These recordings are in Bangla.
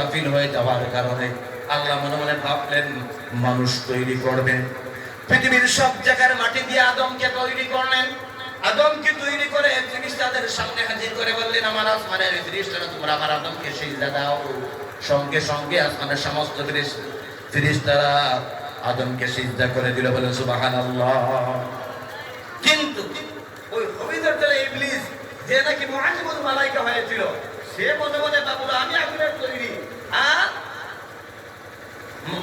গাফিল হয়ে যাওয়ার কারণে আল্লাহ মনে মনে ভাবলেন মানুষ তৈরি করবেন। পৃথিবীর সব জায়গার মাটি দিয়ে আদমকে তৈরি করলেন। আদমকে তৈরি করে ফেরেশতাদের সামনে হাজির করে বললেন, আমার আসমানের ফেরেশতারা তোমরা আমার আদমকে সিজদা দাও। সঙ্গে সঙ্গে আসমানের সমস্ত ফেরেশতারা আদমকে সিজদা করে দিল, বলে সুবহানাল্লাহ। কিন্তু ওই হবিদের দলে ইবলিস, যে নাকি মুআজ্জিবুল মালায়েকা হয়েছিল, সে মনে মনে ভাবলো আমি আগুনের তৈরি,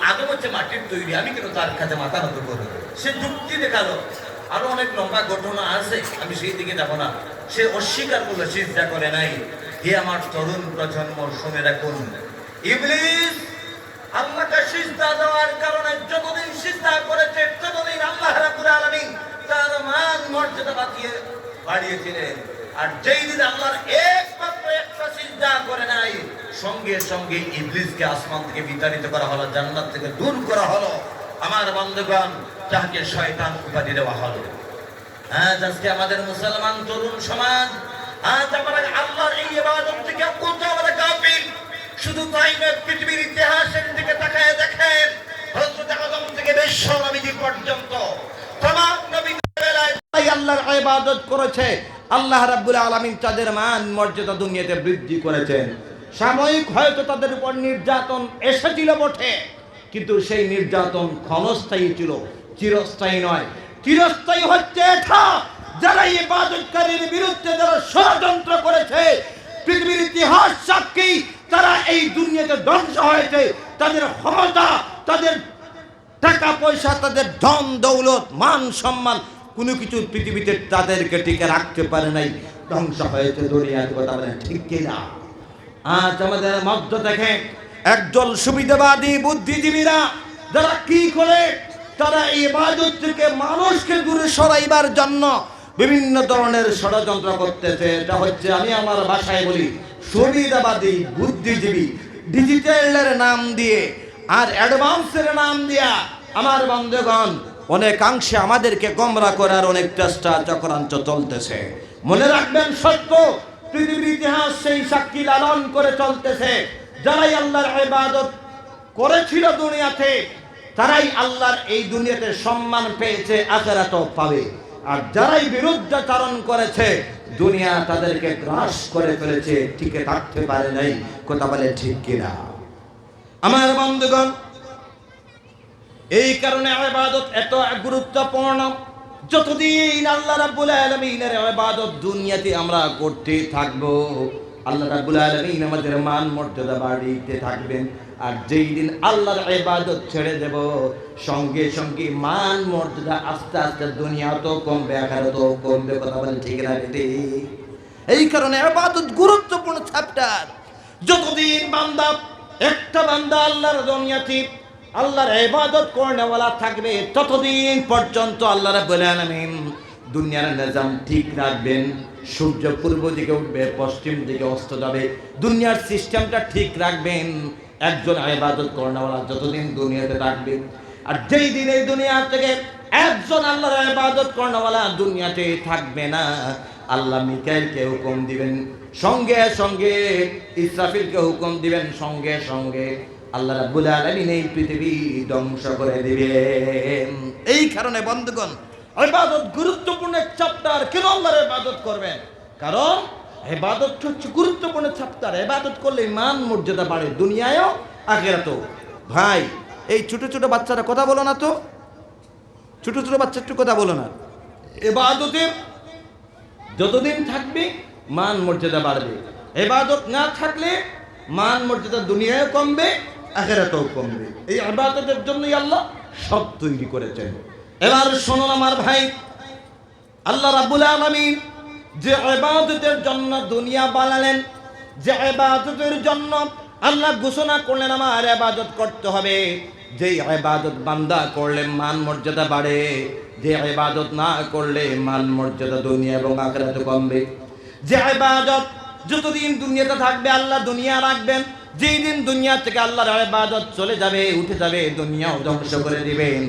আদম হচ্ছে মাটির তৈরি, আমি কেন তার কাছে মাথা নত করবো? সে যুক্তি দেখালো। আরো অনেক লম্বা ঘটনা আছে, আমি সেই দিকে যাবো না। সে অস্বীকার করলো, সিজদা করে নাই। হে আমার তরুণ প্রজন্ম, শুনে রাখুন, ইবলিস আল্লাহকে সিজদা দেওয়ার কারণে যতদিন সিজদা করেছে ততদিন আল্লাহ রাব্বুল আলামিন তার মান মর্যাদা বাড়িয়েছিলেন। আর যেই দিন আল্লাহর একমাত্র একটা সিজদা করে নাই, সঙ্গে সঙ্গে ইবলিসকে আসমান থেকে বিতাড়িত করা হলো, জান্নাত থেকে দূর করা হলো। আমার বন্ধুগণ, যাকে শয়তান উপাধি দেওয়া হলো। আজকে আমাদের মুসলমান তরুণ সমাজ, আজ আমরা আল্লাহর এই ইবাদত থেকে কোথাও গাফিল। শুধু তাই নয়, পৃথিবীর ইতিহাসের দিকে তাকায় দেখেন, হযরত আদম থেকে বিশ্ব নবী পর্যন্ত तमाम নবীদের বেলায় আল্লাহর ইবাদত করেছে। আল্লাহ রাব্বুল আলামিন তাদের মান মর্যাদা দুনিয়াতে বৃদ্ধি করেছেন। সাময়িক হয়তো তাদের উপর নির্যাতন এসেছিল বটে, কিন্তু সেই নির্যাতন ক্ষণস্থায়ী ছিল, চিরস্থায়ী নয়। চিরস্থায়ী হচ্ছে এটা, যারা ইবাদতকারীর বিরুদ্ধে যারা ষড়যন্ত্র করেছে, পৃথিবীর ইতিহাস সাক্ষী, তারা এই দুনিয়াতে ধ্বংস হয়েছে। তাদের ক্ষমতা, তাদের টাকা পয়সা, তাদের ধন দৌলত, মান সম্মান, কোনো কিছু পৃথিবীতে তাদেরকে টিকে রাখতে পারে নাই, ধ্বংস হয়েছে দুনিয়াতে। কথা বলেন ঠিক কিনা? আজ আমাদের মধ্য থেকে একদল সুবিধাবাদী বুদ্ধিজীবীরা যারা কি করে, তারা ইবাদত থেকে মানুষকে দূরে সরাইবার জন্য বিভিন্ন ধরনের ষড়যন্ত্র করতেছে। এটা হচ্ছে, আমি আমার ভাষায় বলি, সুবিধাবাদী বুদ্ধিজীবী। ডিজিটালের নাম দিয়ে আর অ্যাডভান্সের নাম দিয়া আমার বন্ধুগণ অনেকাংশে আমাদেরকে গোমরা করার অনেক চেষ্টা চক্রান্ত চলতেছে। মনে রাখবেন, সত্য পৃথিবীর ইতিহাস সেই সাক্ষী লালন করে চলতেছে। যারাই আল্লাহর ইবাদত করেছিল দুনিয়াতে, তারাই আল্লাহর এই দুনিয়াতে সম্মান পেয়েছে, আখিরাতেও পাবে। আর যারাই বিরুদ্ধাচরণ করেছে, দুনিয়া তাদেরকে গ্রাস করে ফেলেছে, টিকে থাকতে পারে নাই। কথা বলে ঠিক কিনা? আমার বন্ধুগণ, এই কারণে ইবাদত এত গুরুত্বপূর্ণ। যতদিন আল্লাহ রাব্বুল আলামিনের ইবাদত দুনিয়াতে আমরা করতে থাকবো, আল্লাহ রাব্বুল আলামিন আমাদের মান মর্যাদা বাড়িতে থাকবেন। আর যেই দিন আল্লাহর ইবাদত ছেড়ে দেব, সঙ্গে সঙ্গে মান মর্যাদা আস্তে আস্তে দুনিয়াতেও কমবে, আখিরাতেও কমবে। কথা বলেন ঠিক না? এই কারণে ইবাদত গুরুত্বপূর্ণ চ্যাপ্টার। যতদিন বান্দা, একটা বান্দা আল্লাহর দুনিয়াতে আল্লাহর ইবাদত করেওয়ালা থাকবে, ততদিন পর্যন্ত আল্লাহ রাব্বুল আলামিন দুনিয়ার নিজাম ঠিক রাখবেন। সূর্য পূর্ব দিকে উঠবে, পশ্চিম দিকে অস্ত যাবে, দুনিয়ার সিস্টেমটা ঠিক রাখবেন একজন ইবাদত করেওয়ালা যতদিন দুনিয়াতে থাকবে। আর যেই দিন এই দুনিয়া থেকে একজন আল্লাহর ইবাদত করেওয়ালা দুনিয়াতে থাকবে না, আল্লাহ মিকাইলকে হুকুম দিবেন, সঙ্গে সঙ্গে ইসরাফিলকে হুকুম দিবেন, সঙ্গে সঙ্গে আল্লাহ রাব্বুল আলামিন এই পৃথিবী ধ্বংস করে দিবেন। এই কারণে বন্ধুগণ, ইবাদত গুরুত্বপূর্ণ চ্যাপ্টার। কেন আল্লাহর ইবাদত করবেন? কারণ ইবাদত হচ্ছে গুরুত্বপূর্ণ চ্যাপ্টার। ইবাদত করলে মান মর্যাদা বাড়ে, দুনিয়ায়ও আখিরাতেও। ভাই, এই ছোট ছোট বাচ্চারা কথা বলো না তো, ছোট ছোট বাচ্চা একটু কথা বলো না। ইবাদতে যতদিন থাকবে মান মর্যাদা বাড়বে, ইবাদত না থাকলে মান মর্যাদা দুনিয়ায়ও কমবে, আখিরাতেও কমবে। এই ইবাদতের জন্যই আল্লাহ সব তৈরি করেছেন। এবার শুনুন আমার ভাই, আল্লাহ রাব্বুল আলামিন যে ইবাদতের জন্য দুনিয়া বানালেন, যে ইবাদতের জন্য আল্লাহ ঘোষণা করলেন আমার ইবাদত করতে হবে, যে ইবাদত বান্দা করলে মান মর্যাদা বাড়ে, যে ইবাদত না করলে মান মর্যাদা দুনিয়া এবং আখিরাতে কমবে। যে ইবাদত যতদিন দুনিয়াতে থাকবে আল্লাহ দুনিয়া রাখবেন, যেই দিন দুনিয়া থেকে আল্লাহর ইবাদত চলে যাবে, উঠে যাবে, দুনিয়াও ধ্বংস করে দিবেন।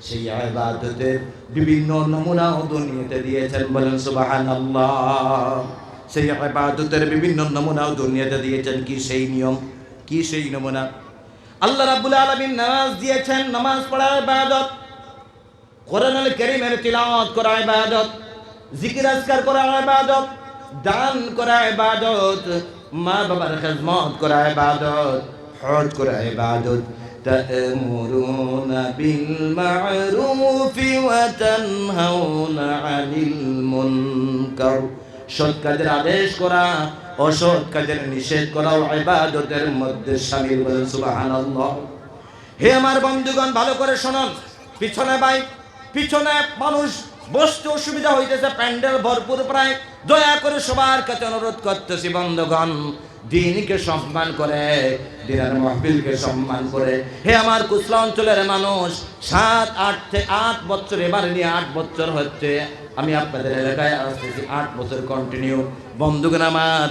সেই ইবাদতের বিভিন্ন নমুনাও দুনিয়াতে দিয়েছেন, বলেন সুবহানাল্লাহ। সেই ইবাদতের বিভিন্ন নমুনাও দুনিয়াতে দিয়েছেন। কি সেই নিয়ম? কি সেই নমুনা? আল্লাহ রাব্বুল আলামিন নামাজ দিয়েছেন, নামাজ পড়া ইবাদত, কোরআনুল কারীমের তিলাওয়াত করা ইবাদত, জিকির আজকার করা ইবাদত, দান করা ইবাদত, মা বাবার খিদমত করা ইবাদত, হজ করা ইবাদত। তা'মুরুনা বিল মা'রুফি ওয়া তানহাউনা আনিল মুনকার, সৎ কাজের আদেশ করা, অসৎ কাজের নিষেধ করা ইবাদতের মধ্যে শামিল। বলেন সুবহানাল্লাহ। হে আমার বন্ধুগণ, ভালো করে শুনুন। পিছনে মানুষ বসতে অসুবিধা হইতেছে, প্যান্ডেল ভরপুর প্রায়। দয়া করে সবার কাছে অনুরোধ করতেছি বন্ধুগণ, দিনকে সম্মান করে, দিনের মাহফিলকে সম্মান করে। হে আমার কুসলা অঞ্চলের মানুষ, 7-8 বছর, এবার নিয়ে 8 বছর হচ্ছে আমি আপনাদের এলাকায় আসতেছি, 8 বছর কন্টিনিউ। বন্ধুগণ আমার,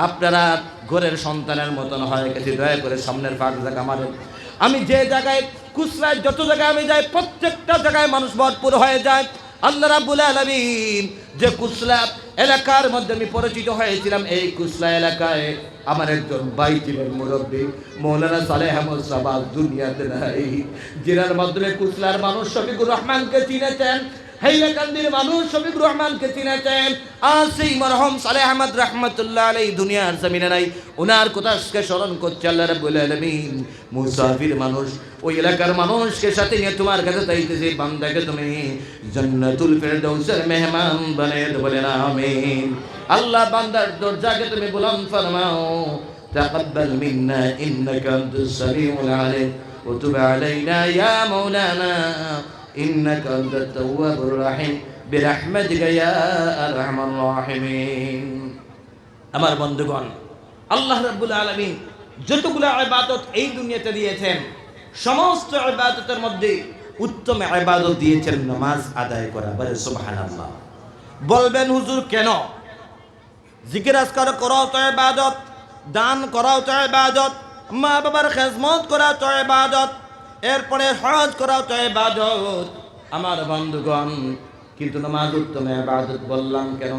আপনারা ঘরের সন্তানের মতন হয়ে গেছে, দয়া করে সামনের ফাঁক জায়গা মারেন। আমি যে জায়গায় কুসলায় যত জায়গায় আমি যাই, প্রত্যেকটা জায়গায় মানুষ ভরপুর হয়ে যায়। আল্লাহ রাব্বুল আলামিন যে কুসলা এলাকার মধ্যে আমি পরিচিত হয়েছিলাম, এই কুসলা এলাকায় আমার একজন ভাই ছিলেন মুরব্বী, মৌলানা সালেহ আহমদ সাবাস, দুনিয়াতে নাই। জিনার মাধ্যমে কুসলার মানুষ শফিকুর রহমানকে চিনেছেন, হাইলাকান্দির মানুষ শফিকুর রহমানকে চিনেছেন। আর সেই মরহুম সালেহ আহমদ রহমতুল্লাহ আলাইহি দুনিয়ার জমিনে নাই, ওনার কথাকে স্মরণ করছে আল্লাহ রাব্বুল আলামিন। মুসাফির মানুষ, ওই এলাকার মানুষকে সাথে নিয়ে তোমার কাছে চাইতেছে, বান্দাকে তুমি জান্নাতুল ফেরদাউসের মেহমান বানিয়ে দেবে। বলেন আমিন। আল্লাহ বান্দার দরজাকে তুমি বুলন্দ ফরমাও। তাকাব্বাল মিন্না ইন্নাকা আনতাস সামিউল আলিম ওয়া তুব আলাইনা ইয়া মাওলানা ইন্নাকা আনতাত তাওয়াবুর রহিম বিরহমাতিকা ইয়া আরহামার রাহিমিন। আমার বন্ধুগণ, আল্লাহ রাব্বুল আলামিন যতগুলো ইবাদত এই দুনিয়াতে দিয়েছেন, সমস্ত ইবাদতের মধ্যে উত্তম ইবাদত দিয়েছেন নামাজ আদায় করা। বলে সুবহানাল্লাহ। বলবেন হুজুর কেন? জিকির আজকার করাও তো ইবাদত, দান করাও তো ইবাদত, মা বাবার খিদমত করা তো ইবাদত, এরপরে হজ করাও তো ইবাদত। আমার বন্ধুগণ, কিন্তু নামাজ উত্তম ইবাদত বললাম কেন?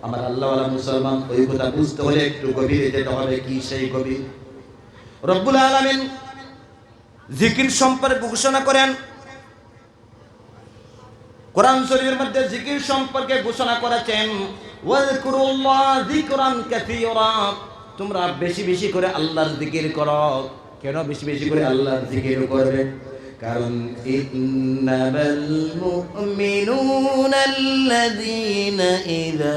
আমার আল্লাহওয়ালা মুসলমান, ওই কথা বুঝতে হলে একটু গভীরে যেতে হবে। কি সেই গভীর? রব্বুল আলামিন জিকির সম্পর্কে ঘোষণা করেন, কোরআন শরীফের মধ্যে জিকির সম্পর্কে ঘোষণা করেছেন, ওয়াজকুরুল্লাহ যিকরান কাসীরা, তোমরা বেশি বেশি করে আল্লাহর জিকির করো। কেন বেশি বেশি করে আল্লাহর জিকির করবে? কারণ ইন্নামাল মুমিনুনা আল্লাযীনা ইযা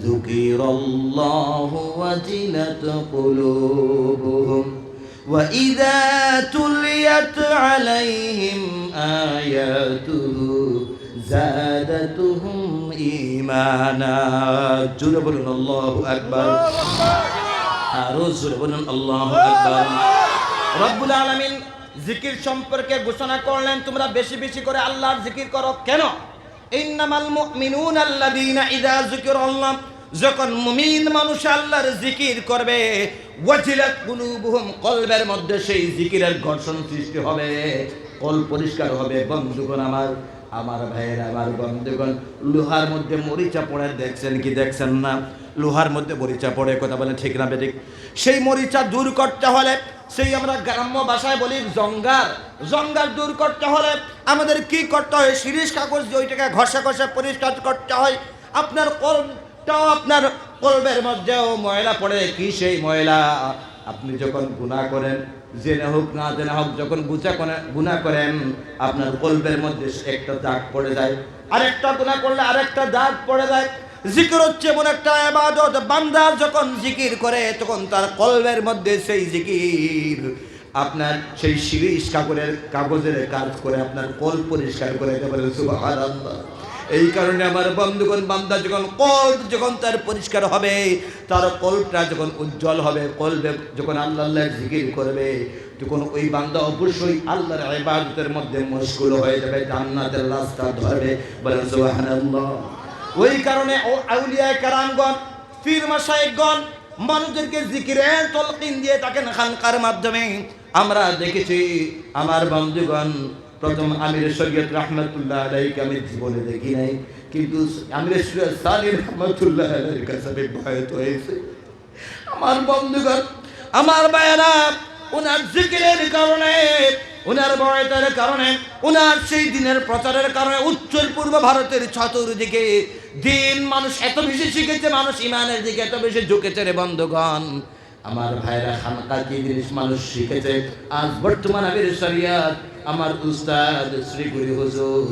যুকিরাল্লাহু ওয়াজিলাত কুলুবুহুম ওয়া ইযা তুলিয়াত আলাইহিম আয়াতুহু যাদাতুহুম ঈমানা। জোরে বলুন আল্লাহু আকবার। আরো জোরে বলুন আল্লাহু আকবার। রব্বুল আলামিন জিকির সম্পর্কে ঘোষণা করলেন, তোমরা বেশি বেশি করে আল্লাহর জিকির করো। কেন? ইন্নামাল মুমিনুনা আল্লাযীনা ইযা যুকিরাল্লাহ, যখন মুমিন মানুষ আল্লাহর জিকির করবে, ওয়াজিলাত কুলুবুহুম, কলবের মধ্যে সেই জিকিরের ঘর্ষণ সৃষ্টি হবে, কল পরিষ্কার হবে। বন্ধুগণ আমার ভাইয়েরা, আমার বন্ধুগণ, লোহার মধ্যে মরিচা পড়ে দেখছেন কি দেখছেন না? লোহার মধ্যে মরিচা পড়ে, কথা বলেন ঠিক না বেঠিক? সেই মরিচা দূর করতে হলে, সেই আমরা গ্রাম্য ভাষায় বলি জঙ্গার দূর করতে হলে আমাদের কি করতে হয়? শিরিষ কাগজ দিয়ে ওইটাকে ঘষা ঘষা পরিষ্কার করতে হয়। আপনার কলটাও, আপনার কলবের মধ্যেও ময়লা পড়ে। কি সেই ময়লা? আপনি যখন গুনাহ করেন, জেনে হোক না জেনে হোক, যখন গুনাহ করেন, আপনার কলবের মধ্যে একটা দাগ পড়ে যায়, আরেকটা গুনাহ করলে আরেকটা দাগ পড়ে যায়। জিকির হচ্ছে এমন একটা ইবাদত, বান্দা যখন জিকির করে তখন তার কলবের মধ্যে সেই জিকির আপনার সেই শিরিষ কাগজের কাজ করে আপনার কল পরিষ্কার করে দেবে। সুবহানাল্লাহ। এই কারণে আমার বন্ধুগণ, বান্দা যখন তার পরিষ্কার হবে, তার কলটা যখন উজ্জ্বল হবে, কলবে যখন আল্লাহর জিকির করবে, তখন ওই বান্দা অবশ্যই আল্লাহর ইবাদতের মধ্যে মশগুল হয়ে যাবে, জান্নাতের রাস্তা ধরবে। বলেন সুবহানাল্লাহ। ওই কারণে ও আউলিয়া কেরামগণ, পীর মাশায়েখগণ মানুষদেরকে জিকিরের তালকিন দিয়ে থাকেন খানকার মাধ্যমে। আমরা দেখেছি আমার বন্ধুগণ, প্রথম আমির শরীয়ত রাহমাতুল্লাহ আলাইহি আমি জীবনে দেখি নাই, কিন্তু আমির শরীয়ত সালিম রাহমাতুল্লাহ আলাইহির কাছে আমি ভয়ত হয়েছে। আমার বন্ধুগণ, আমার ভাইয়েরা, ওনার জিকিরের কারণে, ওনার বয়াতের কারণে, ওনার সেই দিনের প্রচারের কারণে উত্তর পূর্ব ভারতের চতুর্দিকে দিন মানুষ এত বেশি শিখেছে, মানুষ ইমানের দিকে এত বেশি ঝুঁকেছে রে বন্ধুগণ। আমার ভাইরা, খানকা কি জিনিস মানুষ শিখেছে। আজ বর্তমান আমির শরিয়ত আমার উস্তাদ শ্রী গুরু হুজুর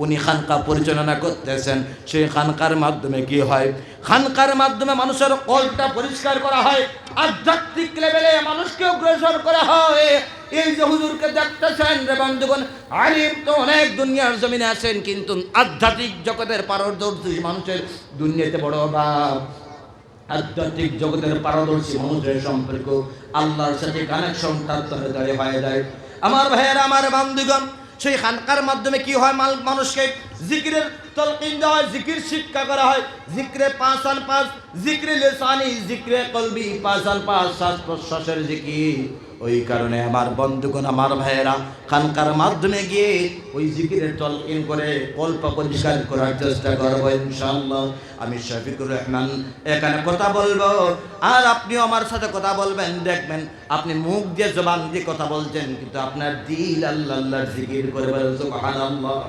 উনি খানকা পরিচালনা করতেছেন। সেই খানকার মাধ্যমে কি হয়? খানকার মাধ্যমে মানুষের কলটা পরিষ্কার করা হয়, আধ্যাত্মিক লেভেলে মানুষকে অগ্রসর করা হয়। এই যে হুজুরকে দেখতেছেন রে বন্ধুগণ, আলিম তো অনেক দুনিয়ার জমিনে আছেন, কিন্তু আধ্যাত্মিক জগতের পারদর্শী মানুষের দুনিয়াতে বড় অভাব। আধ্যাত্মিক জগতের পারদর্শী মানুষের সম্পর্ক আল্লাহর সাথে কানেকশন তার তাড়াতাড়ি হয়ে যায়। আমার ভাইয়েরা, আমার বন্ধুগণ, সেই খানকার মাধ্যমে কি হয়? মানুষকে জিকিরের তলকিন দেওয়া হয়, জিকির শিক্ষা করা হয়। জিক্রে 5 জিক্রে লিসানি, জিক্রে কলবি 5 শ্বাস প্রশ্বাসের জিকির। ওই কারণে আমার বন্ধুগণ, আমার ভাইয়েরা, খানকার মাধ্যমে গিয়ে ওই জিকিরের তলকিন করে কল্প পরিষ্কার করার চেষ্টা করবো ইনশাআল্লাহ। আমি শফিকুর রহমান এখানে কথা বলবো, আর আপনিও আমার সাথে কথা বলবেন। দেখবেন আপনি মুখ দিয়ে জবান দিয়ে কথা বলছেন, কিন্তু আপনার দিল আল্লাহ আল্লাহর জিকির করে বলেন সুবহানাল্লাহ।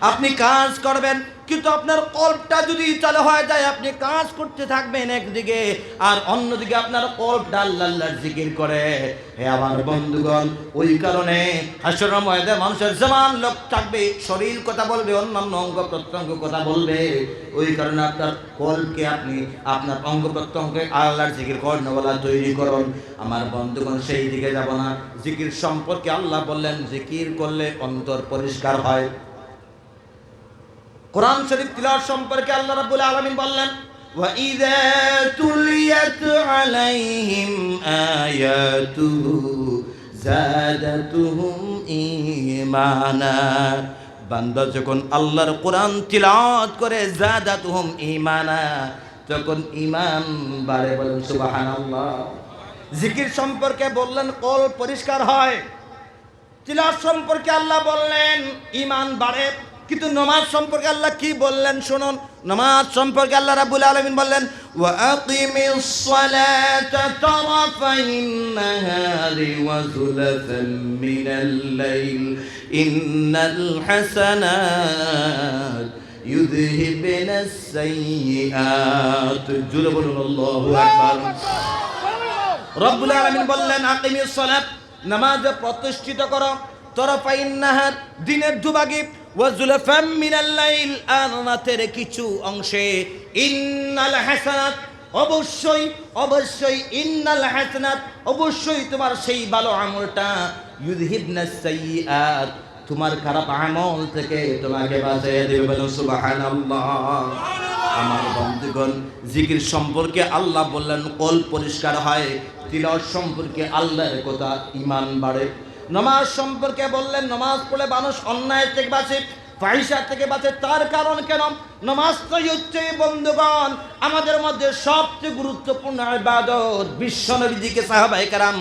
আপনি কাজ করবেন, কিন্তু আপনার কল্পটা যদি চালু হয়ে যায়, আপনি কাজ করতে থাকবেন একদিকে, আর অন্যদিকে আপনার কল্পটা আল্লাহ আল্লাহর জিকির করে। হে আমার বন্ধুগণ, ওই কারণে হাসরের ময়দানে মানুষের জবান লোক থাকবে, শরীর কথা বলবে, অন্যান্য অঙ্গ প্রত্যঙ্গ কথা বলবে। ওই কারণে আপনার কল্পকে আপনি আপনার অঙ্গ প্রত্যঙ্গে আল্লাহর জিকির কর্ণওয়ালা তৈরি করুন। আমার বন্ধুগণ, সেই দিকে যাব না। জিকির সম্পর্কে আল্লাহ বললেন, জিকির করলে অন্তর পরিষ্কার হয়। কোরআন শরীফ তিলাওয়াত সম্পর্কে আল্লাহ রাব্বুল আলামিন বললেন, ওয়া ইযা তুলিয়াত আলাইহিম আয়াতুহু যাদাতুহুম ঈমানা। বান্দা যখন আল্লাহর কোরআন তিলাওয়াত করে, যাদাতুহুম ঈমানা, তখন ঈমান বাড়ে। বলেন সুবহানাল্লাহ। জিকির সম্পর্কে বললেন কল পরিষ্কার হয়। তিলাওয়াত সম্পর্কে আল্লাহ বললেন ঈমান বাড়ে। কিন্তু নামাজ সম্পর্কে আল্লাহ কি বললেন শুনুন। নামাজ সম্পর্কে আল্লাহ রাব্বুল আলামিন বললেন, ওয়া আকিমিস সালাতা তারাফাইন নাহারি ওয়া যুলাফান মিনাল লাইল ইন্নাল হাসানাত ইউযহিবুনাস সাইয়্যাত। জোরে বলুন আল্লাহু আকবার। রব্বুল আলামিন বললেন, আকিমিস সালাত, নামাজ প্রতিষ্ঠিত করো, তারাফাইন নাহার, দিনের দুভাগে, ওয়া যুলাফাম মিনাল লাইল, আর রাতের কিছু অংশে, ইন্নাল হাসানাত, অবশ্যই অবশ্যই, ইন্নাল হাসানাত, অবশ্যই তোমার সেই ভালো আমলটা, ইউযহিবনাস সাইয়্যাত, তোমার খারাপ আমল থেকে তোমাকে বাঁচিয়ে দেবে। বলুন সুবহানাল্লাহ। আমার বন্ধুগণ, জিকির সম্পর্কে আল্লাহ বললেন কল পরিষ্কার হয়। তিলাওয়াত সম্পর্কে আল্লাহর কথা, ঈমান বাড়ে। নামাজ সম্পর্কে বললেন, নামাজ পড়লে মানুষ অন্যায় থেকে বাঁচে, ফাহিশা থেকে বাঁচে। তার কারণ কেন? নামাজটাই হচ্ছে বন্ধুগণ আমাদের মধ্যে সবচেয়ে গুরুত্বপূর্ণ ইবাদত। বিশ্বনবীজিকে সাহাবায়ে কেরাম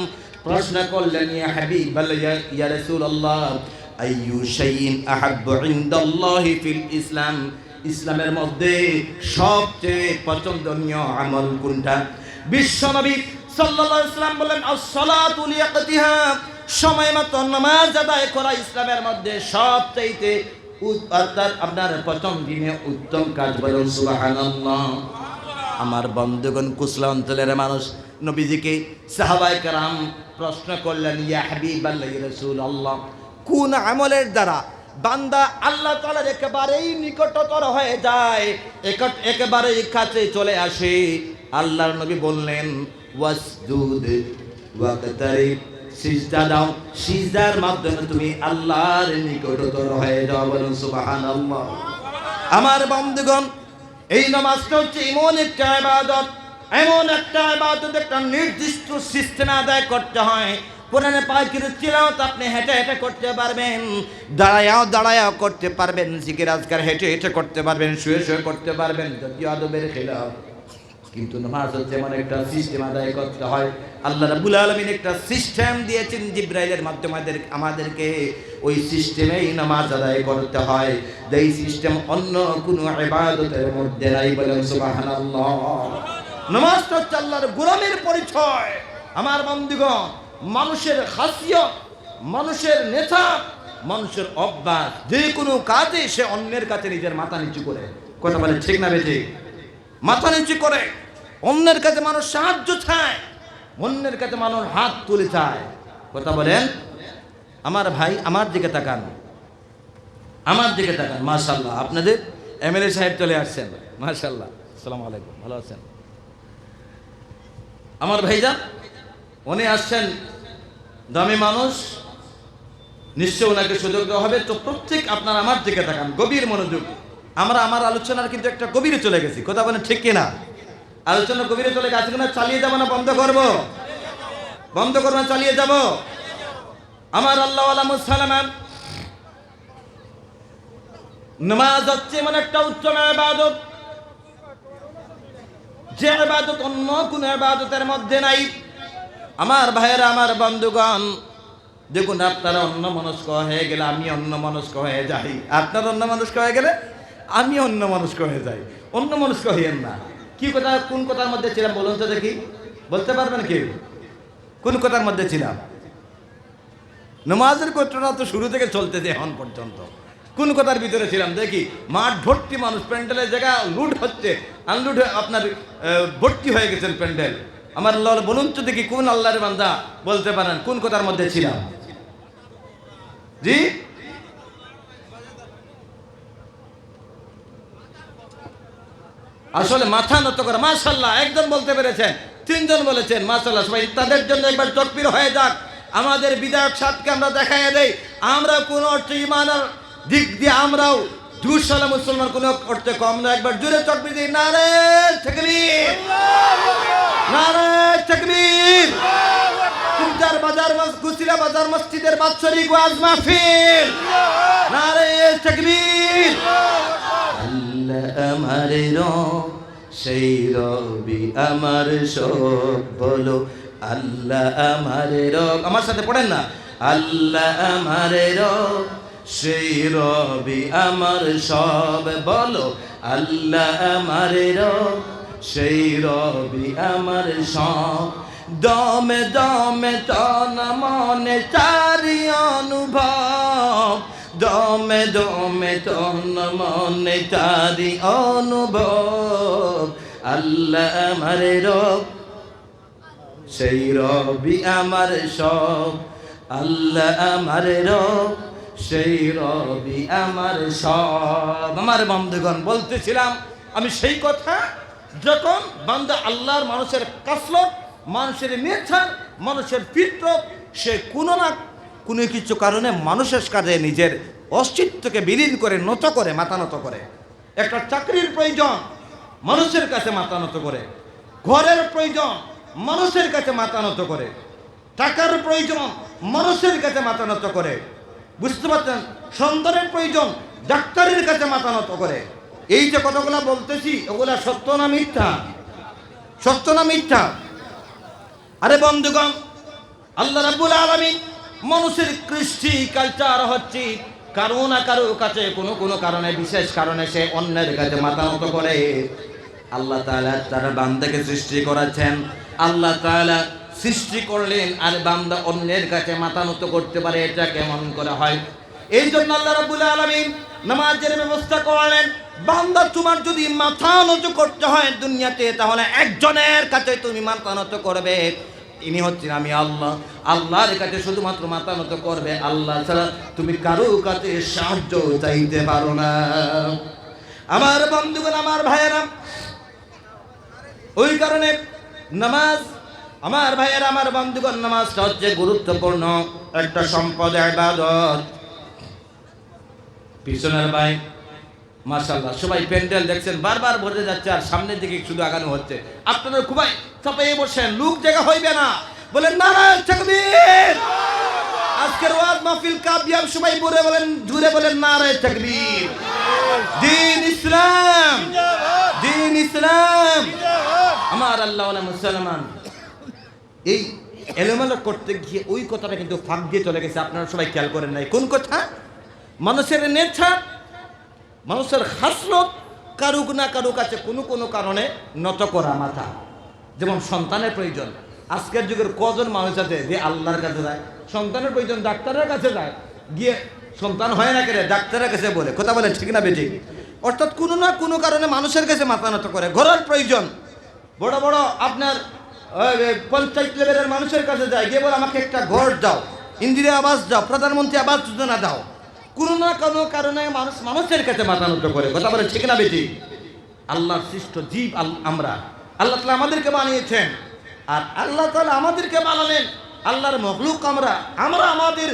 প্রশ্ন করলেন, ইয়া হাবিবাল্লাহ, ইয়া রাসূলুল্লাহ, আইয়ু শাইইন আহাব্বু ইনদাল্লাহি ফিল ইসলাম, ইসলামের মধ্যে সবচেয়ে পছন্দনীয় আমল কোনটা? বিশ্বনবী সাল্লাল্লাহু আলাইহি ওয়াসাল্লাম বললেন, আস-সালাতু লিওয়াক্তিহা, সময় মতো নামাজ আদায় করা ইসলামের মধ্যে সবচাইতে আপনার প্রথম দিনে উত্তম কাজ। বলুন সুবহানাল্লাহ। আমার বন্ধুগণ, কুসলা অঞ্চলের মানুষ নবীজিকে সাহাবায়ে কেরাম প্রশ্ন করলেন, ইয়া হাবিবাল্লাহ, ইয়া রাসূলুল্লাহ, কোন আমলের দ্বারা বান্দা আল্লাহ তাআলার একেবারেই নিকটতর হয়ে যায়, একেবারেই কাছে চলে আসে? আল্লাহর নবী বললেন, ওয়াসজুদ ওয়াকতারিব, সিজদা দাও, সিজদার মাধ্যমে তুমি আল্লাহর নিকটতর হয়ে যাও। বলুন সুবহানাল্লাহ। আমার বন্ধুগণ, এই নামাজটা হচ্ছে এমন একটা ইবাদত, এমন একটা ইবাদত, একটা নির্দিষ্ট সিস্টেমে আদায় করতে হয়। কোরআনে পাকের তিলাওয়াত আপনি হেঁটে হেঁটে করতে পারবেন, দাঁড়ায়াও করতে পারবেন, জিকির আজকার হেঁটে হেঁটে করতে পারবেন, শুয়ে শুয়ে করতে পারবেন, যদিও আদবের খেলাফ। কিন্তু নামাজ হচ্ছে এমন একটা সিস্টেম আদায় করতে হয়। আল্লাহ রাব্বুল আলামিন একটা সিস্টেম দিয়েছেন জিবরাইলের মাধ্যমে আমাদেরকে, ওই সিস্টেমেই নামাজ আদায় করতে হয়। এই সিস্টেম অন্য কোনো ইবাদতের মধ্যে নাই। বলেন সুবহানাল্লাহ। নামাজটা হচ্ছে আল্লাহর গোলামের পরিচয়। আমার বন্ধুগণ, মানুষের খাসিয়ত, মানুষের নেতা, মানুষের অভ্যাস, যে কোনো কাজে সে অন্যের কাছে নিজের মাথা নিচু করে। কথা বলে ঠিক না বেঠি? মাথা নিচু করে অন্যের কাছে মানুষ সাহায্য চায়, অন্যের কাছে মানুষ হাত তুলে চায়। কথা বলেন। আমার ভাই আমার দিকে তাকান, আমার দিকে তাকান। মাশাআল্লাহ, আপনাদের এমএলএ সাহেব চলে আসছেন। মাশাআল্লাহ, আসসালামু আলাইকুম, ভালো আছেন? আমার ভাইজান উনি আসছেন, দামি মানুষ, নিশ্চয় ওনাকে সুযোগ দেওয়া হবে। তো প্রত্যেক আপনার আমার দিকে তাকান, গভীর মনোযোগ। আমরা আমার আলোচনার কিন্তু একটা গভীরে চলে গেছি। কথা বলেন ঠিক কিনা? আলোচনা গভীরে চলে গেছে কিনা? চালিয়ে যাবো না বন্ধ করবো? বন্ধ করবো না চালিয়ে যাব? আমার আল্লাহ ওয়ালা মুসলমান, নামাজ হচ্ছে এমন একটা উত্তম ইবাদত, যে ইবাদত অন্য কোন ইবাদতের মধ্যে নাই। আমার ভাইয়েরা, আমার বন্ধুগণ, দেখুন আপনারা অন্য মনস্ক হয়ে গেলে আমি অন্য মনস্ক হয়ে যাই, আপনার অন্য মনস্ক হয়ে গেলে আমি অন্য মনস্ক হয়ে যাই। অন্য মনস্ক হইয়েন না। কি কথা, কোন কথার মধ্যে ছিলাম বলুন তো দেখি, বলতে পারবেন কি? কোন কথার মধ্যে ছিলাম? নামাজের কথাটা তো শুরু থেকে চলতেছে এখন পর্যন্ত। কোন কথার ভিতরে ছিলাম দেখি? মাঠ ভর্তি মানুষ, প্যান্ডেলের জায়গা লুট হচ্ছে, আনলুট আপনার ভর্তি হয়ে গেছেন প্যান্ডেল। আমার আল্লাহ বলুন তো দেখি, কোন আল্লাহর বান্দা বলতে পারেন কোন কথার মধ্যে ছিলাম? জি, আসলে মাথা নত করা। মাশাআল্লাহ, একজন বলতে পেরেছেন, তিনজন বলেছেন। মাশাআল্লাহ, সবাই তাদের জন্য একবার তাকবীর হয়ে যাক। আমাদের বিধায়ক সাহেবকে আমরা দেখাইয়া দেই, আমরা কোন অর্থে ইমানের দিক দিয়ে আমরাও দুঃসালা মুসলমান, কোন অর্থে কম না। একবার জোরে তাকবীর দিই, নারে তাকবীর, নারে তাকবীর। কুমটার বাজার কুচিলা বাজার মসজিদের বাৎসরিক ওয়াজ মাহফিল, নারে তাকবীর। আল্লাহ আমার রব, সেই রবি আমার সব, বলো আল্লাহ আমার রব। আমার সাথে পড়েন না, আল্লাহ আমার রব, সেই রবি আমার সব, বলো আল্লাহ আমার রব, সেই রবি আমার সব। দমে দমে তন মনে তারি অনুভব, দমে দমে তন মনে তারি অনুভব। আল্লাহ আমার রব, সেই রবি আমার সব, আল্লাহ আমার রব, সেই রবি আমার সব। আমার বন্ধুগণ, বলতেছিলাম আমি সেই কথা, যখন বান্দা আল্লাহর মানুষের কাসলত, মানুষের নেচার, মানুষের ফিতরত, সে কোনো না কোনো কিছু কারণে মানুষের কাছে নিজের অস্তিত্বকে বিলীন করে, নত করে, মাথা নত করে। একটা চাকরির প্রয়োজন, মানুষের কাছে মাথা নত করে। ঘরের প্রয়োজন, মানুষের কাছে মাথা নত করে। টাকার প্রয়োজন, মানুষের কাছে মাথা নত করে। বুঝতে পারছেন? সন্তানের প্রয়োজন, ডাক্তারের কাছে মাথা নত করে। এই যে কথাগুলো বলতেছি, ওগুলা সত্য না মিথ্যা? সত্য না মিথ্যা? আরে বন্ধুগণ, আল্লাহ রাব্বুল আলামিন মানুষের কৃষ্টি কালচার হচ্ছে কারো না কারো কাছে কোনো কারণে, বিশেষ কারণে সে অন্যের কাছে মাথা নত করে। আল্লাহ তাআলা তার বান্দাকে সৃষ্টি করেছেন, আল্লাহ তাআলা সৃষ্টি করলেন, আর বান্দা অন্যের কাছে মাথা নত করতে পারে, এটা কেমন করে হয়? এই জন্য আল্লাহ রাব্বুল আলামিন নামাজের ব্যবস্থা করলেন। বান্দা, তোমার যদি মাথা নত করতে হয় দুনিয়াতে, তাহলে একজনের কাছে তুমি মাথা নত করবে, ইনি হচ্ছেন আমি আল্লাহ। আল্লাহর কাছে শুধুমাত্র মাথা নত করবে, আল্লাহ ছাড়া তুমি কারো কাছে সাহায্য চাইতে পারো না। আমার বন্ধুগণ, আমার ভাইয়েরা, ওই কারণে নামাজ, আমার ভাইয়েরা, আমার বন্ধুগণ, নামাজটা হচ্ছে গুরুত্বপূর্ণ একটা সম্পদ, ইবাদত। পিছনের ভাই মাশাআল্লাহ, সবাই প্যান্ডেল দেখছেন বারবার ভরে যাচ্ছে, আর সামনের দিকে শুধু আগানো হচ্ছে। আপনারা খুবই চাপাইয়ে বসেন, লোক জায়গা হইবে না, বলেন নারায়ে তাকবীর। আজকের ওয়াজ মাহফিল কামিয়াব, সবাই জুড়ে বলেন নারায়ে তাকবীর। দ্বীন ইসলাম, দ্বীন ইসলাম। আমার আল্লাহ ওয়ালা মুসলমান, এই এলোমেলো করতে গিয়ে ওই কথাটা কিন্তু ফাঁক দিয়ে চলে গেছে। আপনারা সবাই খেয়াল করেন নাই? কোন কথা? মানুষের নেচার, মানুষের খাসলত, কারুক না কারো কাছে কোনো কারণে নত করা মাথা। যেমন সন্তানের প্রয়োজন, আজকের যুগের কজন মানুষ আছে যে আল্লাহর কাছে যায়? সন্তানের প্রয়োজন ডাক্তারের কাছে যায়, গিয়ে সন্তান হয় না কেন ডাক্তারের কাছে বলে, কথা বলে ঠিক না বেঠিক? অর্থাৎ কোনো না কোনো কারণে মানুষের কাছে মাথা নত করে। ঘরের প্রয়োজন, বড় বড় আপনার পঞ্চায়েত লেভেলের মানুষের কাছে যায়, গিয়ে বলে আমাকে একটা ঘর দাও, ইন্দিরা আবাস দাও, প্রধানমন্ত্রী আবাস যোজনা দাও। কোনো না কোনো কারণে মানুষ মানুষের কাছে মাথা নত করে, কথা বলে ঠিক না বেঠিক? আল্লাহর সৃষ্ট জীব আল্লাহ তাআলা আমাদেরকে বানিয়েছেন, আর আল্লাহ তাআলা আমাদেরকে বানালেন আল্লাহর মখলুক। আমরা আমাদের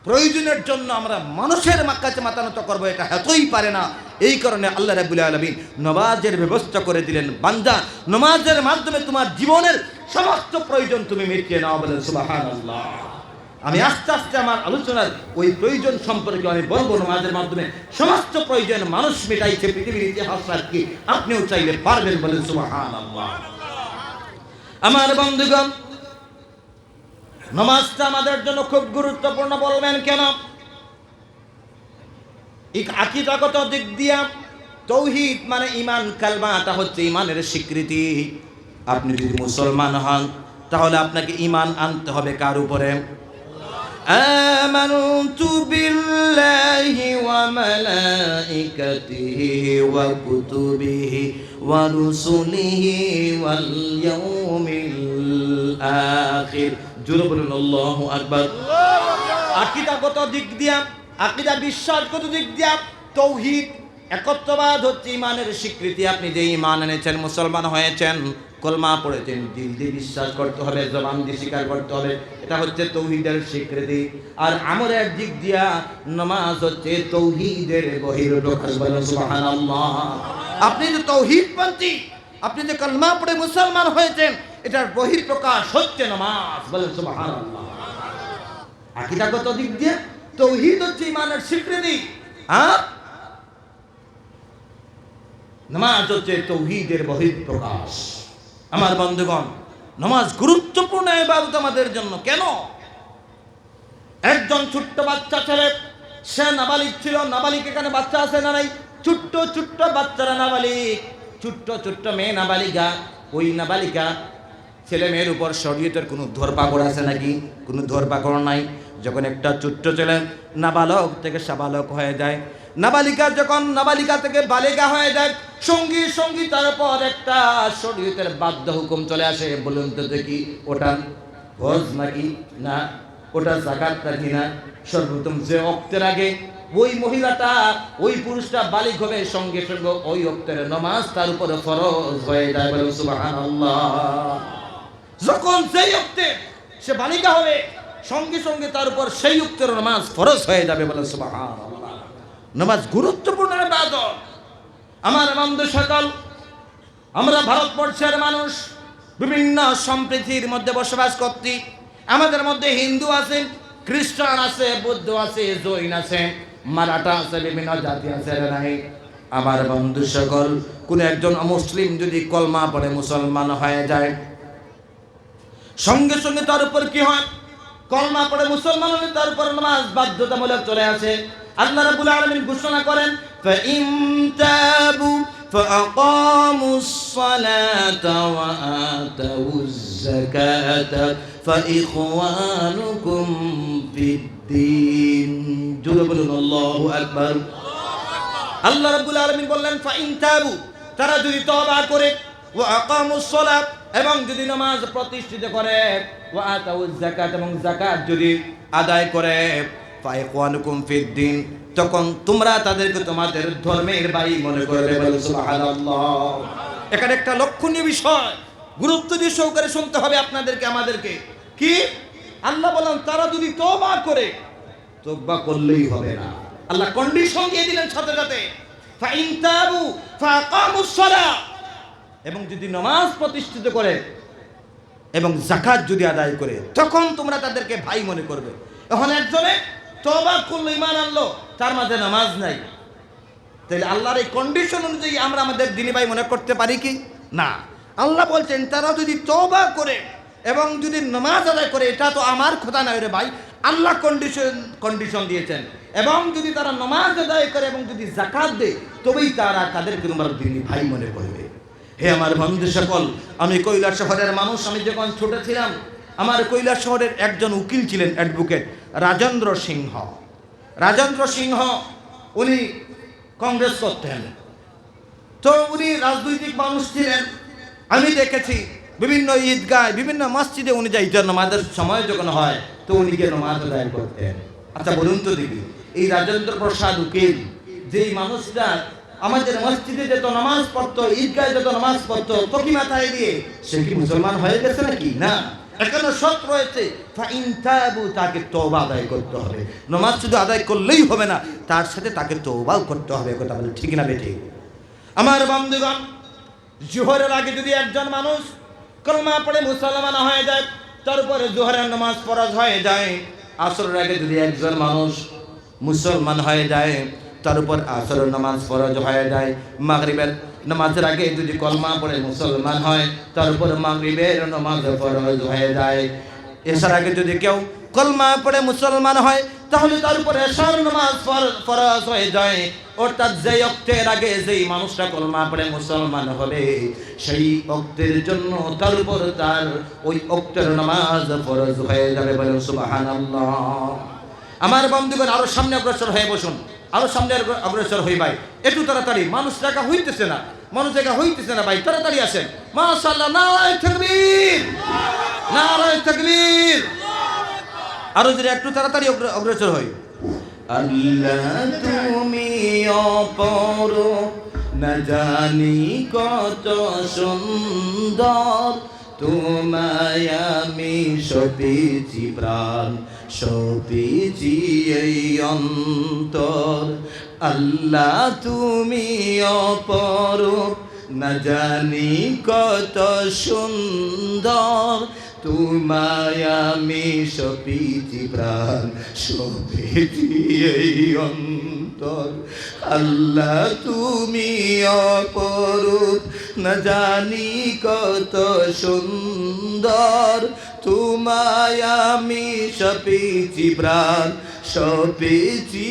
প্রয়োজনের জন্য আমরা মানুষের কাছে মাথা নত করবো, এটা হতেই পারে না। এই কারণে আল্লাহ রাব্বুল আলামিন নামাজের ব্যবস্থা করে দিলেন। বান্দা, নামাজের মাধ্যমে তোমার জীবনের সমস্ত প্রয়োজন তুমি মিটিয়ে নাও, বলেন সুবহানাল্লাহ। আমি আস্তে আস্তে আমার আলোচনার ওই প্রয়োজন সম্পর্কে আমি বলবো। নামাজের মাধ্যমে সমস্ত প্রয়োজন মানুষ মেটাইছে, পৃথিবীর ইতিহাস আর কি আপনিও চাইলে পারবেন, বলেন সুবহানাল্লাহ। আমার বন্ধুগণ, নামাজটা আমাদের জন্য খুব গুরুত্বপূর্ণ। বলবেন কেন? আকীদাগত দিক দিয়া তাওহীদ মানে ঈমান, কালমাটা হচ্ছে ঈমানের স্বীকৃতি। আপনি যদি মুসলমান হন তাহলে আপনাকে ঈমান আনতে হবে কার উপরে? আমানতু বিল্লাহি ওয়া মালাইকাতিহি ওয়া কুতুবিহি ওয়া রুসুলিহি ওয়াল ইয়াউমিল আখির। জোরে বলুন আল্লাহু আকবার। আকীদাগত দিক দিয়া, আকীদা বিশ্বাসগত দিক দিয়া তাওহীদ একত্ববাদ হচ্ছে ঈমানের স্বীকৃতি। আপনি যে ঈমান এনেছেন, মুসলমান হয়েছেন, কলমা পড়েছেন, দিল দিয়ে বিশ্বাস করতে হবে, জবান দিয়ে স্বীকার করতে হবে, এটা হচ্ছে তাওহীদের স্বীকৃতি। আর আমলের দিক দিয়া নামাজ হচ্ছে তাওহীদের বহিঃপ্রকাশ, বলেন সুবহানাল্লাহ। আপনি যে তাওহীদপন্থী, আপনি যে কলমা পড়ে মুসলমান হয়েছেন, এটার বহিঃপ্রকাশ হচ্ছে নামাজ, বলেন সুবহানাল্লাহ। আকীদাগত দিক দিয়ে তাওহীদ হচ্ছে ঈমানের স্বীকৃতি, আর নামাজ হচ্ছে তাওহীদের বহিঃপ্রকাশ। আমার বন্ধুগণ, নামাজ গুরুত্বপূর্ণ ইবাদত আমাদের জন্য। কেন? একজন ছোট্ট বাচ্চা ছেলে, সে নাবালিগ ছিল। নাবালিগ এখানে বাচ্চা আছে না নাই? ছোট্ট ছোট্ট বাচ্চারা নাবালিগ, ছোট্ট ছোট্ট মেয়ে নাবালিকা। ওই নাবালিকা ছেলে মেয়ের উপর শরীয়তের কোনো ধরপাকড় আছে নাকি? কোনো ধরপাকড় নাই। যখন একটা ছোট্ট ছেলে নাবালক থেকে সাবালক হয়ে যায়, নাবালিকা যখন নাবালিকা থেকে বালিকা হয়ে যায়, সঙ্গী সঙ্গী তার উপর একটা শরীয়তের বাধ্য হুকুম চলে আসে। বলুন তো দেখি, ওটা হজ নাকি না, ওটা যাকাত নাকি না? সর্বপ্রথম যে ওয়াক্তের আগে ওই মহিলাটা, ওই পুরুষটা বালিগ হবে, সঙ্গে সঙ্গে ওই ওয়াক্তের নামাজ তার উপরে ফরজ হয়ে যায়, বলুন সুবহানাল্লাহ। যখন সেই ওয়াক্তে সে বালিকা হবে, সঙ্গে সঙ্গে তার উপর সেই ওয়াক্তের নামাজ ফরজ হয়ে যাবে, বলুন সুবহানাল্লাহ। নামাজ গুরুত্বপূর্ণ ইবাদত। আমার বন্ধু সকল, আমরা ভারতবর্ষের মানুষ, বিভিন্ন সম্প্রীতির মধ্যে বসবাস করছি। আমাদের মধ্যে হিন্দু আছে, খ্রিস্টান আছে, বৌদ্ধ আছে, জৈন আছে, মারাঠা আছে, বিভিন্ন জাতি আছে, নাই? আমার বন্ধু সকল, কোন একজন মুসলিম যদি কলমা পড়ে মুসলমান হয়ে যায়, সঙ্গে সঙ্গে তার উপর কি হয়? কলমা পড়ে মুসলমান হলে তার উপর নামাজ বাধ্যতামূলক চলে আসে। আল্লাহ রাব্বুল আলামিন ঘোষণা করেন, فَإِن تَابُوا فَأَقَامُوا الصَّلَاةَ وَآتَوُا الزَّكَاةَ فَإِخْوَانُكُمْ فِي الدِّينِ। জোরে বলুন আল্লাহু আকবার। আল্লাহ রাব্বুল আলামিন বললেন, فَإِن تَابُوا, তারা যদি তওবা করে, وَأَقَامُوا الصَّلَاةَ, এবং যদি নামাজ প্রতিষ্ঠিত করে, وَآتَوُا الزَّكَاةَ, এবং যাকাত যদি আদায় করে, ফাইখওয়ানুকুম ফিদ্দিন, তখন তোমরা তাদেরকে তোমাদের ধর্মের ভাই মনে করবে, বলে সুবহানাল্লাহ। এখানে একটা লক্ষণীয় বিষয়, গুরুত্ব দিয়ে সহকারে শুনতে হবে আপনাদেরকে, আমাদেরকে। কি? আল্লাহ বলেন তারা যদি তওবা করে, তওবা করলেই হবে না, আল্লাহ কন্ডিশন দিয়ে দিলেন সাথে সাথে, ফাইন তাবু ফাকামুস সালাহ, এবং যদি নামাজ প্রতিষ্ঠিত করে এবং যাকাত যদি আদায় করে, তখন তোমরা তাদেরকে ভাই মনে করবে। এখন একজনে তওবা করলো, ঈমান আনলো, তার মাঝে নামাজ নাই, তাহলে আল্লাহর এই কন্ডিশন অনুযায়ী আমরা আমাদের দিনী ভাই মনে করতে পারি কি না? আল্লাহ বলছেন তারা যদি তওবা করে এবং যদি নামাজ আদায় করে, এটা তো আমার কথা নয় রে ভাই, আল্লাহ কন্ডিশন দিয়েছেন। এবং যদি তারা নামাজ আদায় করে এবং যদি যাকাত দেয়, তবেই তারা তাদেরকে তোমার দিনী ভাই মনে করবে। হে আমার বন্ধু সকল, আমি কৈলাস শহরের মানুষ। আমি যখন ছোট ছিলাম, আমার কৈলাস শহরের একজন উকিল ছিলেন, অ্যাডভোকেট রাজেন্দ্র সিংহ। রাজেন্দ্র সিংহ উনি কংগ্রেস করতেন, তো উনি রাজনৈতিক মানুষ ছিলেন। আমি দেখেছি বিভিন্ন ঈদগায়, বিভিন্ন মসজিদে উনি যাইতেন, নামাজের সময় যখন হয় তো উনি গিয়ে নামাজ আদায় করতেন। আচ্ছা বলুন তো দেখি, এই রাজেন্দ্র প্রসাদ উকিল, যেই মানুষটা আমাদের মসজিদে যত নামাজ পড়তো, ঈদগায় যত নামাজ পড়তো টকি মাথায় দিয়ে, সে কি মুসলমান হয়ে গেছে নাকি? না, এখনো শর্ত রয়েছে, তাকে তওবা আদায় করতে হবে। নামাজ শুধু আদায় করলেই হবে না, তার সাথে তাকে তওবাও করতে হবে। কথা বলে ঠিক না বেঠি? আমার বন্ধুগণ, জোহরের আগে যদি একজন মানুষ কলমা পড়ে মুসলমান হয়ে যায়, তারপরে জোহরের নামাজ ফরজ হয়ে যায়। আসরের আগে যদি একজন মানুষ মুসলমান হয়ে যায়, তার উপর আসরের নামাজ ফরজ হয়ে যায়। মাগরিবের নামাজের আগে যদি কলমা পড়ে মুসলমান হয়, তার উপর মাগরিবের নামাজ ফরজ হয়ে যায়। এসার আগে যদি কেউ কলমা পড়ে মুসলমান হয়, তাহলে তার উপর এশার নামাজ ফরজ হয়ে যায়। অর্থাৎ যেই ওয়াক্তের আগে যেই মানুষটা কলমা পড়ে মুসলমান হবে, সেই ওয়াক্তের জন্য তার উপর তার ওই ওয়াক্তের নামাজ ফরজ হয়ে যাবে। বলেন সুবহানাল্লাহ। আমার বন্ধুগণ, আরো সামনে অগ্রসর হয়ে বসুন, আরো সামনে অগ্রসর হই ভাই। একটু তাড়াতাড়ি, মানুষ জায়গা হইতেছে না, মানুষ জায়গা হইতেছে না ভাই, তাড়াতাড়ি আসেন। মাশাআল্লাহ, নারায়ে তাকবীর, নারায়ে তাকবীর। আরো যদি একটু তাড়াতাড়ি অগ্রসর হই। আল্লাহ তুমি অপর, না জানি কত সুন্দর, তোমায় আমি সপিছি প্রাণ, সপিছি এই অন্তর। আল্লাহ তুমি অপর, না জানি কত সুন্দর, তোমায় আমি সপিছি প্রাণ, সপিছি এই অন্তর। আল্লাহ তুমি অপরূপ, না জানি কত সুন্দর, তোমায় আমি সপিছি প্রাণ, সপিছি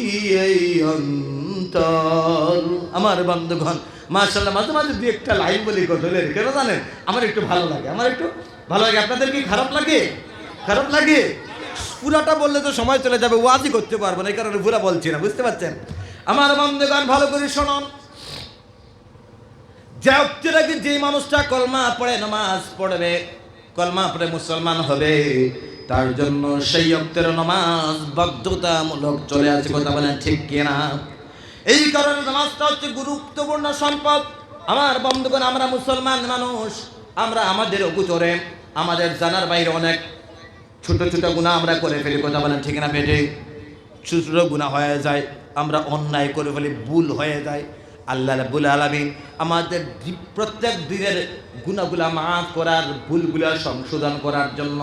এই অন্তর। আমার বন্ধুগণ, মাশাআল্লাহ, মাঝে মাঝে দুই একটা লাইন বলি গজলের, কেন জানেন? আমার একটু ভালো লাগে, আমার একটু ভালো লাগে। আপনাদের কি খারাপ লাগে? খারাপ লাগে? পুরাটা বললে তো সময় চলে যাবে, ওয়াজই করতে পারবো না, এই কারণে পুরা বলছি না, বুঝতে পারছেন? আমার বন্ধুগণ, ভালো করে শুনুন। যে ওয়াক্তের আগে যে মানুষটা কলমা পড়ে নামাজ পড়বে, কলমা পড়ে মুসলমান হবে, তার জন্য সেই ওয়াক্তের নামাজ বাধ্যতামূলক চলে আসে। কথা বলেন ঠিক কিনা? এই কারণে নামাজটা হচ্ছে গুরুত্বপূর্ণ সম্পদ। আমার বন্ধুগণ, আমরা মুসলমান মানুষ, আমরা আমাদের অগোচরে, আমাদের জানার বাইরে অনেক ছোট ছোট গুনাহ আমরা করে ফেলি। কথা বলেন ঠিক না বেটে? ছোট ছোট গুনাহ হয়ে যায়, আমরা অন্যায় করে ফেলি, ভুল হয়ে যায়। আল্লাহ রাব্বুল আলামিন আমাদের প্রত্যেক দিনের গুনাহগুলা মাফ করার, ভুলগুলা সংশোধন করার জন্য,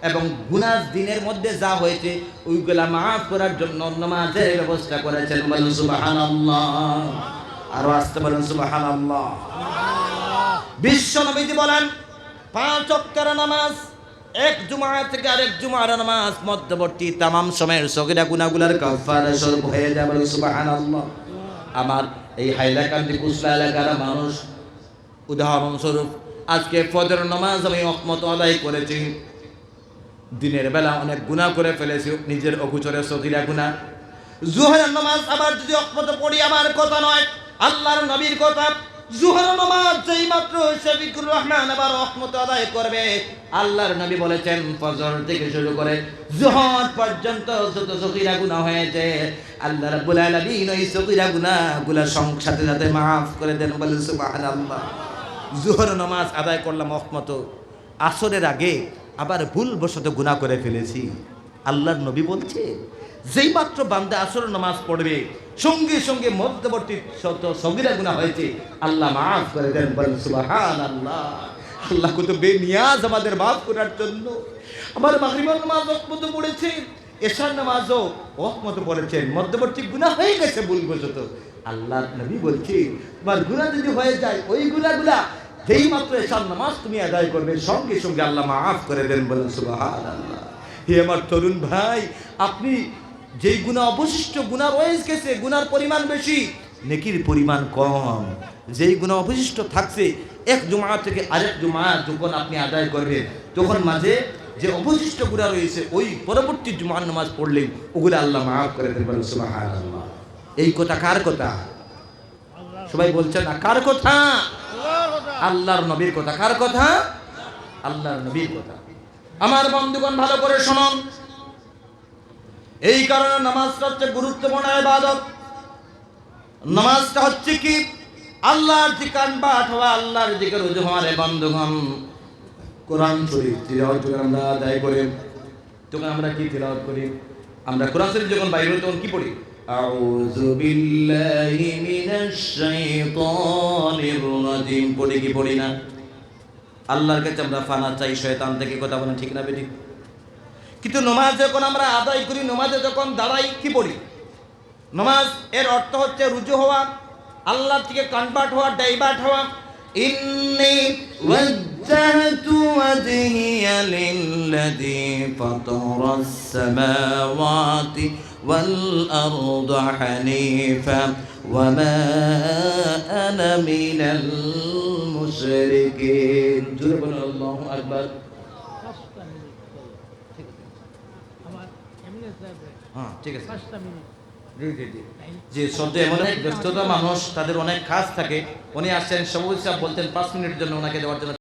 এবং গুনাহ দিনের মধ্যে যা হয়েছে ওইগুলা মাফ করার জন্য নামাজের ব্যবস্থা করেছেন। বলুন সুবহানাল্লাহ। আর আসতে বলুন সুবহানাল্লাহ। বিশ্ব নবীজি বলেন, 5 ওয়াক্তের নামাজ, এক জুমা থেকে আরেক জুমার নামাজ মধ্যবর্তী তামাম সময়ের সগীরা গুনাহগুলোর কাফারা স্বরূপ হয়ে যাবে। বলুন সুবহানাল্লাহ। আমার এই হাইলাকান্দি কুশলা এলাকার মানুষ, উদাহরণস্বরূপ আজকে ফজর নামাজ আমি ওয়াক্ত আদায় করেছি, দিনের বেলা অনেক গুনাহ করে ফেলেছি, নিজের অগোচরে সগীরা গুনাহ। জোহরের নামাজ আবার যদি ওয়াক্ত পড়ি, আমার কথা নয়, আল্লাহর নবীর কথা। জোহরের নামাজ যেই মাত্র শফিকুর রহমান আবার ওয়াক্ত আদায় করবে, আল্লাহর নবী বলেছেন ফজর থেকে শুরু করে জোহর পর্যন্ত যত সগীরা গুনাহ হয়েছে, আল্লাহ রাব্বুল আলামিন ওই সগীরা গুনাহগুলো সাথে সাথে মাফ করে দেন। বলেন সুবহানাল্লাহ। জোহরের নামাজ আদায় করলাম ওয়াক্ত, আসরের আগে আবার ভুলবশত গুনাহ করে ফেলেছি, আল্লাহর নবী বলছে যেই মাত্র বান্দা আসরের নামাজ পড়বে, সঙ্গে সঙ্গে মধ্যবর্তী শত সগীরা গুনাহ হয়েছে, আল্লাহ মাফ করে দেন। বলেন সুবহানাল্লাহ। আল্লাহ কত বেনিয়াজ আমাদের মাফ করার জন্য। আমার মাগরিবের নামাজ ওয়াক্ত পড়েছে, এশার নামাজও ওয়াক্ত পড়েছেন, মধ্যবর্তী গুনাহ হয়ে গেছে ভুলবশত, আল্লাহর নবী বলছে তোমার গুনাহ যদি হয়ে যায়, ওই গুনাহগুলা যেই মাত্র এশার নামাজ তুমি আদায় করবে, সঙ্গে সঙ্গে আল্লাহ মাফ করে দেন। বলেন সুবহানাল্লাহ। হে আমার তরুণ ভাই, আপনি যেই গুনাহ অবশিষ্ট গুনাহ রয়ে গেছে, গুনার পরিমাণ বেশি, নেকির পরিমাণ কম। যেই গুনাহ অবশিষ্ট থাকছে, এক জুমা থেকে আরেক জুমা যখন আপনি আদায় করবেন, তখন মাঝে যে অবশিষ্ট গুণা রয়েছে ওই পরবর্তী জুমার নামাজ পড়লেন ওগুলো আল্লাহ মাফ করে দেবেন। সুবহানাল্লাহ। এই কথা কার কথা? সবাই বলছেন না কার কথা? আল্লাহর নবীর কথা। কার কথা? আল্লাহর নবীর কথা। আমার বন্ধুগণ ভালো করে শুনুন, এই কারণে নামাজটা হচ্ছে গুরুত্বপূর্ণ ইবাদত। নামাজটা হচ্ছে কি আল্লাহর জিকার পাঠ হওয়া, আল্লাহর জিকির রুজু হওয়া। রে বন্ধুগণ, কোরআন শরীফ তিলাওয়াত যখন আমরা আদায় করি তখন আমরা কি তিলাওয়াত করি? আমরা কোরআন শরীফ যখন বাইরে হই তখন কি পড়ি? আউযু বিল্লাহি মিনাশ শাইতানির রাজিম পড়ি কি পড়ি না? আল্লাহর কাছে আমরা ফানা চাই শয়তান থেকে, কথা বলেন ঠিক না বেঠিক? কিন্তু নামাজ যখন আমরা আদায় করি, নামাজে যখন দাঁড়াই কি পড়ি? নামাজ এর অর্থ হচ্ছে রুজু হওয়া, আল্লাহ থেকে কনভার্ট হওয়া, ডাইভার্ট হওয়া। ইন্নী ওয়াজ্জাহতু ওয়াজহিয়া লিল্লাযী ফাতারাস সামাওয়াতি ওয়াল আরদা হানিফা ওয়া মা আনা মিনাল মুশরিকিন। জোরে বলুন আল্লাহু আকবার। হ্যাঁ ঠিক আছে। যে সদ্য এমন এক ব্যস্ততা মানুষ, তাদের অনেক কাজ থাকে। উনি আসছেন সবুজ সাহেব বলতেন 5 মিনিটের জন্য ওনাকে দেওয়ার জন্য।